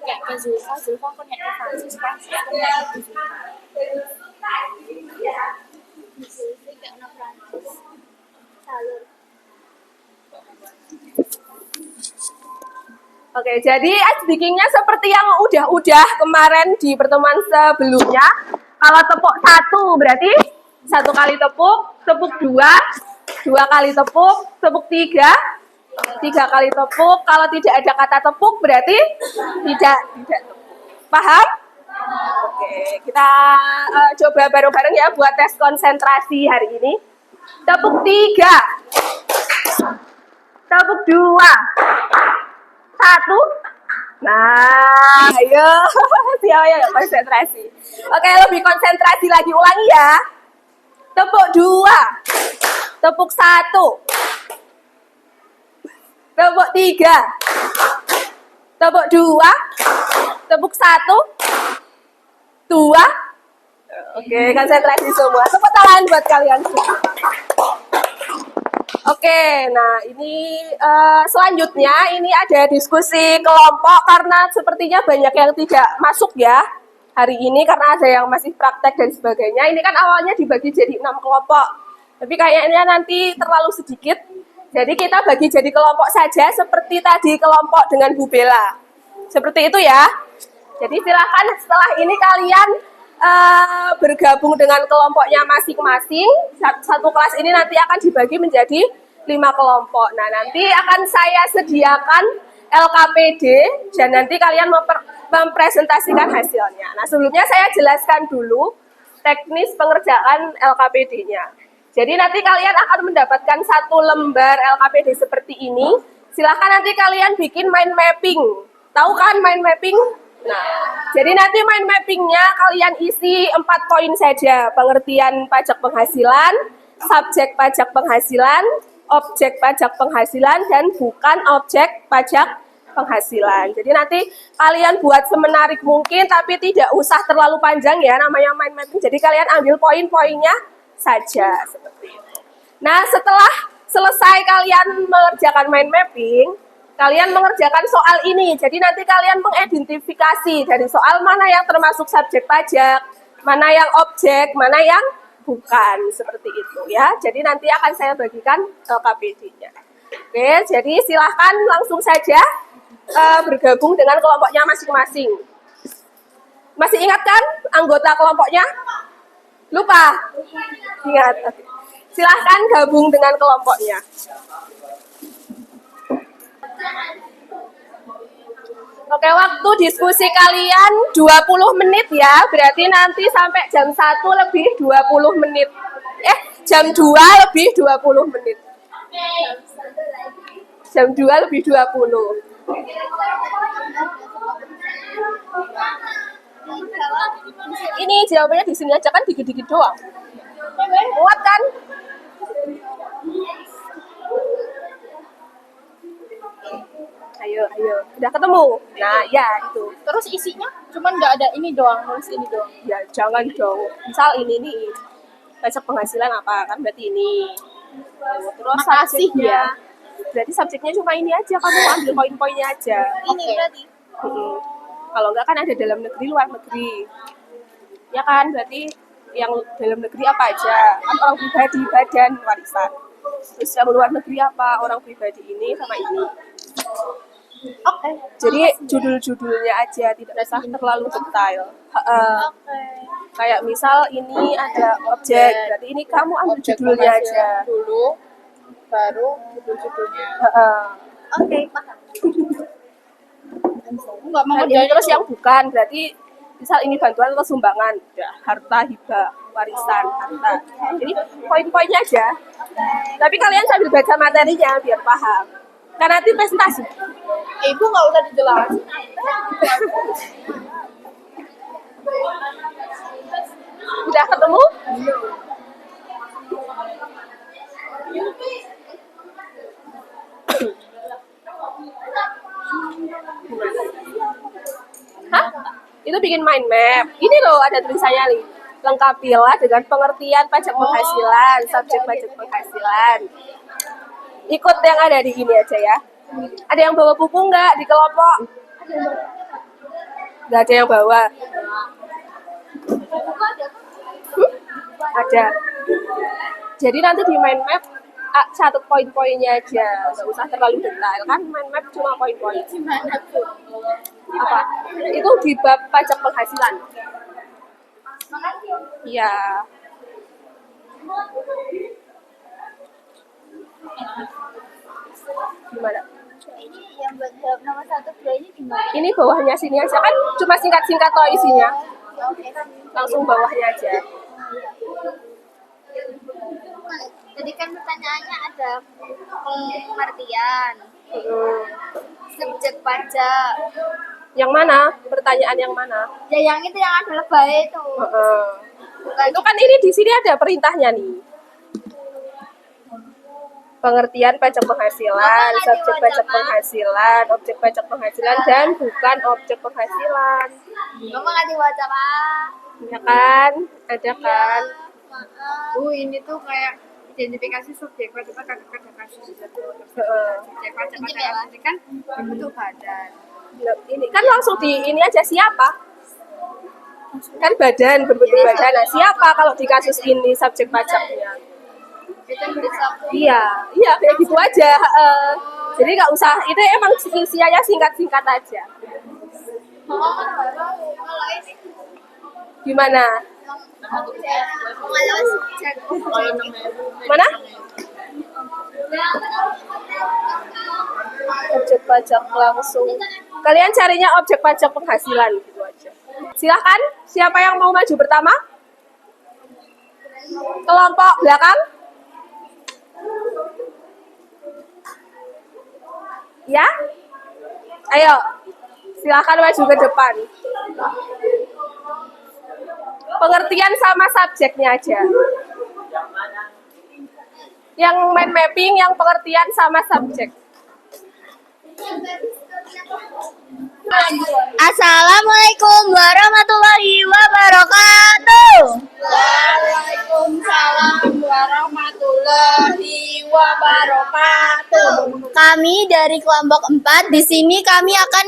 Kayak ke Zulfa kan yang ke Francis kan kayak ke Zulfa. Kayak anak Francis. Salur. Oke, jadi ice breakingnya seperti yang udah kemarin di pertemuan sebelumnya. Kalau tepuk 1 berarti 1 kali tepuk, tepuk 2, 2 kali tepuk, tepuk 3, 3 kali tepuk. Kalau tidak ada kata tepuk berarti tidak tepuk. Paham? Oke, kita coba bareng-bareng ya buat tes konsentrasi hari ini. Tepuk 3, tepuk 2, 1. Nah, ayo. Siapa ya konsentrasi. Oke, lebih konsentrasi lagi, ulangi ya. Tepuk 2, tepuk 1, tepuk 3, tepuk 2, tepuk 1, 2. Oke, konsentrasi semua. Tepuk tangan buat kalian semua. Oke, nah ini selanjutnya ini ada diskusi kelompok karena sepertinya banyak yang tidak masuk ya hari ini karena ada yang masih praktek dan sebagainya. Ini kan awalnya dibagi jadi 6 kelompok, tapi kayaknya nanti terlalu sedikit. Jadi kita bagi jadi kelompok saja seperti tadi kelompok dengan Bu Bella. Seperti itu ya. Jadi silakan setelah ini kalian bergabung dengan kelompoknya masing-masing. Satu kelas ini nanti akan dibagi menjadi 5 kelompok. Nah, nanti akan saya sediakan LKPD dan nanti kalian mempresentasikan hasilnya. Nah, sebelumnya saya jelaskan dulu teknis pengerjaan LKPD-nya. Jadi nanti kalian akan mendapatkan 1 lembar LKPD seperti ini. Silahkan nanti kalian bikin mind mapping. Tahu kan mind mapping? Nah, jadi nanti mind mappingnya kalian isi 4 poin saja. Pengertian pajak penghasilan, subjek pajak penghasilan, objek pajak penghasilan, dan bukan objek pajak penghasilan. Jadi nanti kalian buat semenarik mungkin, tapi tidak usah terlalu panjang ya namanya mind mapping. Jadi kalian ambil poin-poinnya saja seperti itu. Nah, setelah selesai kalian mengerjakan mind mapping, kalian mengerjakan soal ini. Jadi nanti kalian mengidentifikasi dari soal mana yang termasuk subjek pajak, mana yang objek, mana yang bukan, seperti itu ya. Jadi nanti akan saya bagikan LKPD-nya. Oke, jadi silahkan langsung saja bergabung dengan kelompoknya masing-masing. Masih ingat kan anggota kelompoknya? Lupa? Ingat. Silahkan gabung dengan kelompoknya. Oke, waktu diskusi kalian 20 menit ya. Berarti nanti sampai jam 1 lebih 20 menit. Jam 2 lebih 20 menit. Jam 2 lebih 20. Ini jawabannya di sini aja kan, dikit-dikit doang. Muat kan? Ayo. Udah ketemu? Nah, ya itu. Terus isinya cuman nggak ada ini doang, nulis ini doang. Ya, jangan dong. Misal ini nih, pajak penghasilan apa kan berarti ini. Terus Makasih subjeknya. Berarti subjeknya cuma ini aja, kamu ambil poin-poinnya aja. Ini berarti. Kalau enggak kan ada dalam negeri, luar negeri. Ya kan, berarti yang dalam negeri apa aja? Kan orang pribadi, badan, warisan. Terus yang luar negeri apa? Orang pribadi ini sama ini. Oke. Jadi judul-judulnya aja, tidak usah terlalu detail. Kayak misal ini ada objek, berarti ini kamu ambil judulnya aja dulu, baru judul-judulnya. Oke, paham. Enggak mau Dan ini terus yang bukan, berarti misal ini bantuan atau sumbangan, udah harta, hibah, warisan, harta. Jadi poin-poinnya aja. Tapi kalian sambil baca materinya biar paham. Karena nanti presentasi. Ibu nggak usah dijelasin. Udah ketemu? Hah? Itu bikin mind map. Ini loh ada tulisannya nih. Lengkapilah dengan pengertian pajak penghasilan, subjek pajak penghasilan. ikut yang ada di ini aja ya. Ada yang bawa buku nggak di kelompok? Nggak ada yang bawa. Ada. Jadi nanti di mind map catat poin-poinnya aja, nggak usah terlalu detail kan. Mind map cuma poin-poin. Gimana tuh? Apa? Itu di bab pajak penghasilan. Iya. Gimana? Ini yang buat jawab nomor 1, 2 ini gimana? Ini bawahnya sini aja kan, cuma singkat-singkat toh isinya. Ya, oke. Langsung bawahnya aja. Tadi kan pertanyaannya ada pengertian, subjek pajak. Yang mana? Pertanyaan yang mana? Ya yang itu yang ada lebay itu. Bukan Itu kan ini di sini ada perintahnya nih. Pengertian pajak penghasilan, subjek pajak penghasilan, objek pajak penghasilan, dan bukan objek penghasilan. Mama nggak dibaca Pak. Ya kan? Ada kan? Maaf. Ini tuh kayak identifikasi subjek pajak kasus itu. Heeh. Subjek pajak Ini ya, Pak. ini kan bentuk badan. Nah, ini kan langsung di ini aja siapa? Kan badan, berbentuk badan. Nah, siapa kalau di kasus ini subjek pajaknya? Itu bisa. Iya kayak gitu aja. Jadi nggak usah, itu emang isinya singkat-singkat aja. Mama kan nggak tahu kalau ini Gimana? pengalaman subjek. Mana? Objek pajak langsung. Kalian carinya objek pajak penghasilan gitu aja. Silahkan, siapa yang mau maju pertama? Kelompok belakang? Ya? Ayo, silahkan maju ke depan. Pengertian sama subjeknya aja. Yang mind mapping, yang pengertian sama subjek. Assalamualaikum warahmatullahi wabarakatuh. Waalaikumsalam warahmatullahi wabarakatuh. Kami dari kelompok 4 di sini kami akan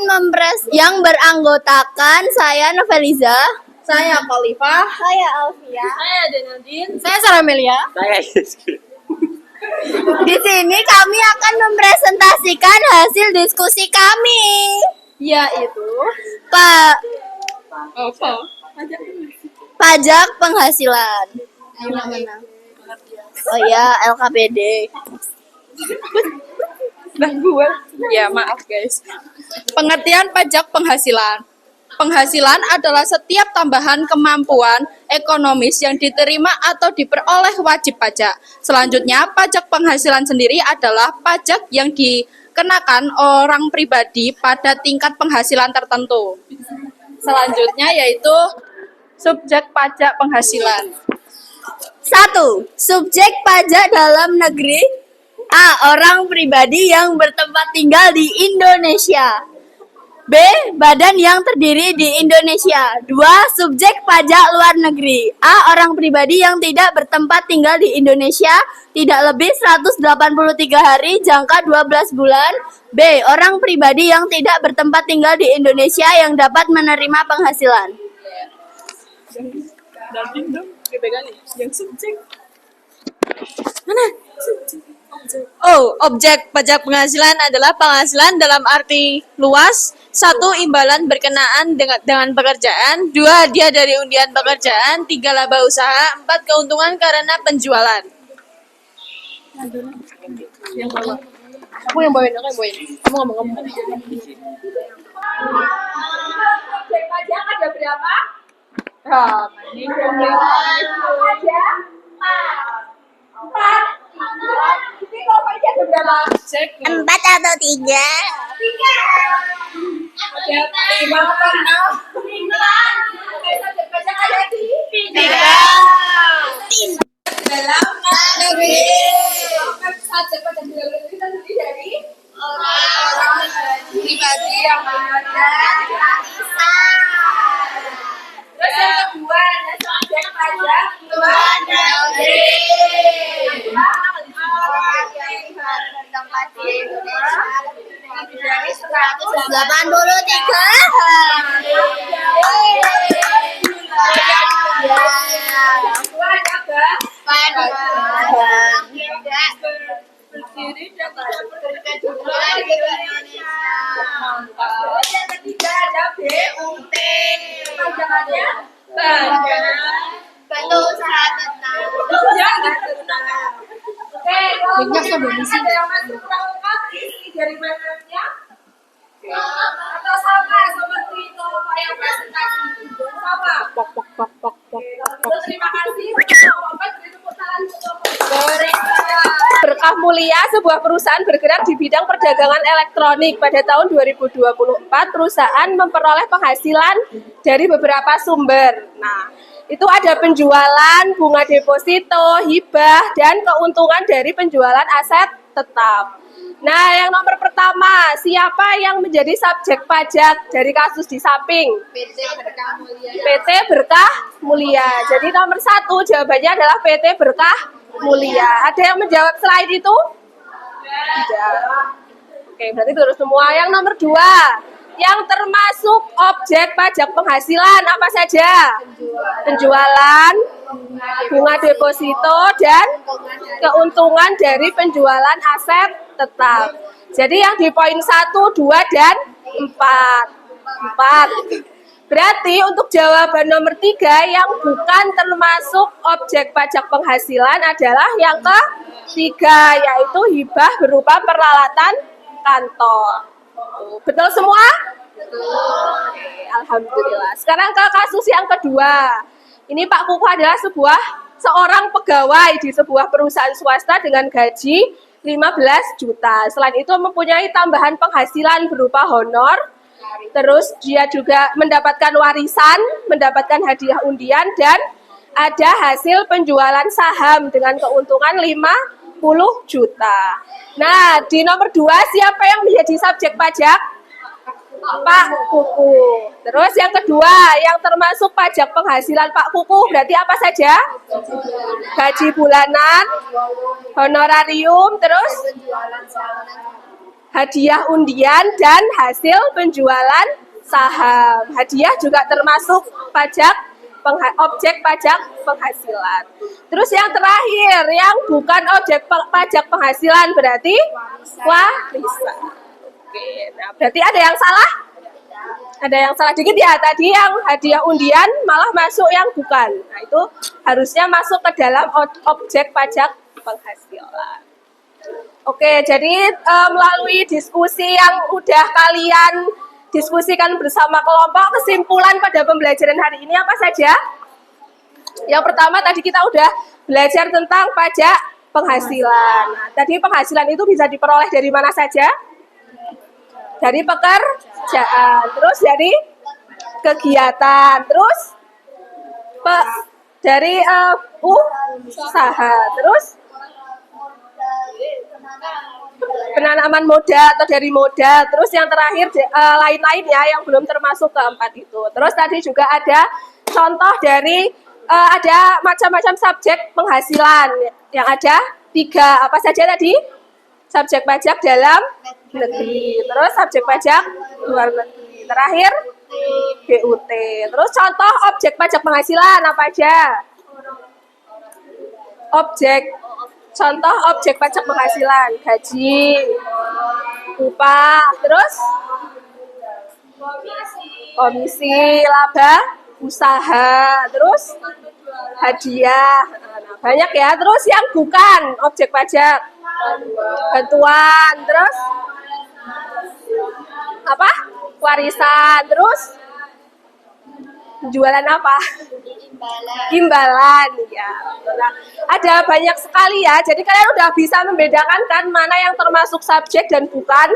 yang beranggotakan saya Noveliza, Saya Khalifah. saya Alfia. Saya Denadin. Saya Saramelia. Saya Di sini kami akan mempresentasikan hasil diskusi kami. Yaitu Pak apa? pajak penghasilan. Oh ya, LKPD. Ya maaf guys. Pengertian pajak penghasilan. Penghasilan adalah setiap tambahan kemampuan ekonomis yang diterima atau diperoleh wajib pajak. Selanjutnya, pajak penghasilan sendiri adalah pajak yang dikenakan orang pribadi pada tingkat penghasilan tertentu. Selanjutnya yaitu subjek pajak penghasilan. 1. Subjek pajak dalam negeri. A. Orang pribadi yang bertempat tinggal di Indonesia. B. Badan yang terdiri di Indonesia. 2. Subjek pajak luar negeri. A. Orang pribadi yang tidak bertempat tinggal di Indonesia tidak lebih 183 hari jangka 12 bulan. B. Orang pribadi yang tidak bertempat tinggal di Indonesia yang dapat menerima penghasilan. Objek pajak penghasilan adalah penghasilan dalam arti luas. 1. Imbalan berkenaan dengan pekerjaan. 2. Hadiah dari undian pekerjaan. 3. Laba usaha. 4. Keuntungan karena penjualan. Aku yang bawain, Kamu ngomong. Objek pajak ada berapa? Ini Ada 4. Ini kelompoknya ada berapa? 4 atau 3? 3. Ada 5 atau 6? 5. Objek pajak ada 3. Dalam negeri. Subjek pajak dalam negeri terdiri dari orang pribadi yang ada. Terus yang kedua ada subjek pajak luar negeri. Orang yang 183. Berdiri dan berkejujuran di Indonesia. Terus yang ketiga ada BUT. Panjangannya Badan Berusaha tetap. Oke, kalau ada yang masih kurang lengkap, isi dari mananya? Atau sama seperti itu Pak yang presentasi? Sama. Terus terima kasih. Bapak beri tepuk tangan untuk Berkah Mulia, sebuah perusahaan bergerak di bidang perdagangan elektronik. Pada tahun 2024, perusahaan memperoleh penghasilan dari beberapa sumber. Nah, itu ada penjualan, bunga deposito, hibah, dan keuntungan dari penjualan aset tetap. Nah, yang nomor pertama, siapa yang menjadi subjek pajak dari kasus di samping? PT Berkah Mulia. Jadi nomor 1 jawabannya adalah PT Berkah Mulia. Ada yang menjawab selain itu? Tidak. Oke, berarti terus semua. Yang nomor 2, yang termasuk objek pajak penghasilan apa saja? Penjualan, bunga deposito, dan keuntungan dari penjualan aset tetap. Jadi yang di poin 1, 2, dan 4. Berarti untuk jawaban nomor 3 yang bukan termasuk objek pajak penghasilan adalah yang ketiga, yaitu hibah berupa peralatan kantor. Betul semua? Oke, alhamdulillah. Sekarang ke kasus yang kedua. Ini Pak Kuku adalah seorang pegawai di sebuah perusahaan swasta dengan gaji 15 juta. Selain itu mempunyai tambahan penghasilan berupa honor. Terus dia juga mendapatkan warisan, mendapatkan hadiah undian, dan ada hasil penjualan saham dengan keuntungan 50 juta. Nah, di nomor 2 siapa yang menjadi subjek pajak? Pak Kuku. Terus yang kedua, yang termasuk pajak penghasilan Pak Kuku berarti apa saja? Gaji bulanan, honorarium, terus hadiah undian, dan hasil penjualan saham. Hadiah juga termasuk objek pajak penghasilan. Terus yang terakhir, yang bukan objek pajak penghasilan berarti warisan. Oke, nah berarti ada yang salah? Ada yang salah dikit ya, tadi yang hadiah undian malah masuk yang bukan. Nah itu harusnya masuk ke dalam objek pajak penghasilan. Oke, jadi melalui diskusi yang udah kalian diskusikan bersama kelompok, kesimpulan pada pembelajaran hari ini apa saja? Yang pertama tadi kita udah belajar tentang pajak penghasilan. Nah, tadi penghasilan itu bisa diperoleh dari mana saja? Dari pekerjaan, terus dari kegiatan, terus dari usaha, terus penanaman modal atau dari modal, terus yang terakhir lain-lainnya yang belum termasuk keempat itu. Terus tadi juga ada contoh dari ada macam-macam subjek penghasilan yang ada 3, apa saja tadi? Subjek pajak dalam negeri, terus subjek pajak luar negeri, terakhir BUT. Terus contoh objek pajak penghasilan apa aja? Contoh objek pajak penghasilan, gaji, upah, terus komisi, laba, usaha, terus hadiah. Nah, banyak ya. Terus yang bukan objek pajak, bantuan, terus apa? Warisan, terus jualan apa? Imbalan ya. Nah, ada banyak sekali ya. Jadi kalian udah bisa membedakan kan mana yang termasuk subjek dan bukan.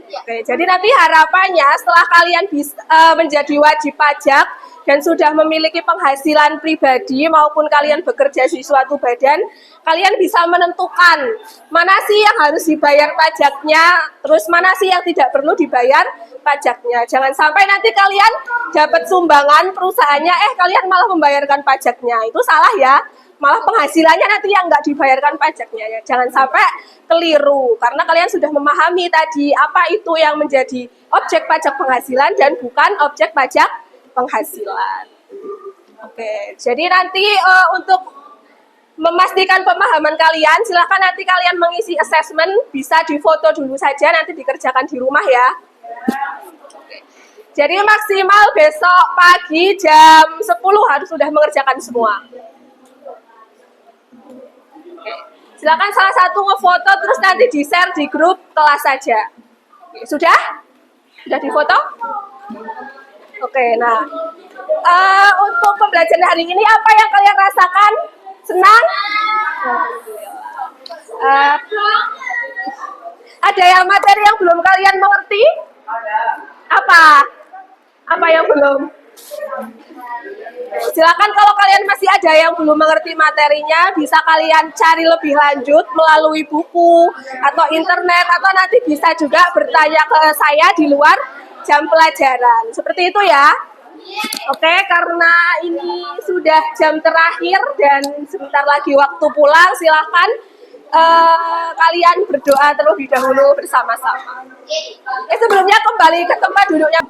Oke, jadi nanti harapannya setelah kalian bisa menjadi wajib pajak dan sudah memiliki penghasilan pribadi maupun kalian bekerja di suatu badan, kalian bisa menentukan mana sih yang harus dibayar pajaknya, terus mana sih yang tidak perlu dibayar pajaknya. Jangan sampai nanti kalian dapat sumbangan perusahaannya, kalian malah membayarkan pajaknya. Itu salah ya. malah penghasilannya nanti yang nggak dibayarkan pajaknya ya. Jangan sampai keliru karena kalian sudah memahami tadi apa itu yang menjadi objek pajak penghasilan dan bukan objek pajak penghasilan. Oke, jadi nanti untuk memastikan pemahaman kalian, silahkan nanti kalian mengisi assessment, bisa difoto dulu saja, nanti dikerjakan di rumah ya. Oke. Jadi maksimal besok pagi jam 10 harus sudah mengerjakan semua. Oke. Silakan salah satu ngefoto terus nanti di-share di grup kelas saja. Oke, sudah? Sudah difoto? Oke, nah untuk pembelajaran hari ini apa yang kalian rasakan? Senang? Ada yang materi yang belum kalian mengerti? Apa? Apa yang belum? Silakan kalau kalian masih ada yang belum mengerti materinya, bisa kalian cari lebih lanjut melalui buku atau internet, atau nanti bisa juga bertanya ke saya di luar jam pelajaran. Seperti itu ya. Oke, karena ini sudah jam terakhir dan sebentar lagi waktu pulang, silahkan kalian berdoa terlebih dahulu bersama-sama. Sebelumnya kembali ke tempat duduknya.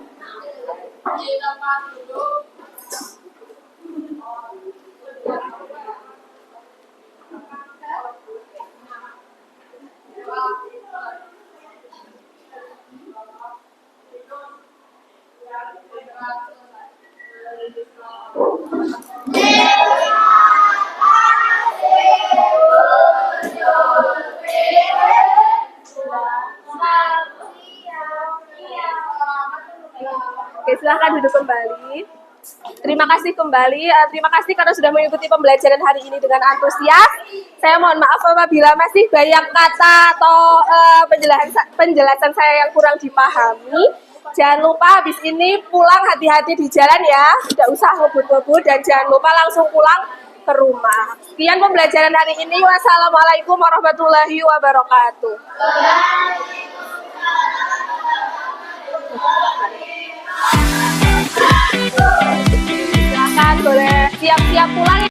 Oke, silahkan duduk kembali. Terima kasih kembali. Terima kasih karena sudah mengikuti pembelajaran hari ini dengan antusias. Saya mohon maaf apabila masih banyak kata atau penjelasan saya yang kurang dipahami. Jangan lupa habis ini pulang hati-hati di jalan ya. Tidak usah ngebut-ngebut dan jangan lupa langsung pulang ke rumah. Sekian pembelajaran hari ini. Wassalamualaikum warahmatullahi wabarakatuh. Silakan boleh siap-siap pulang ya.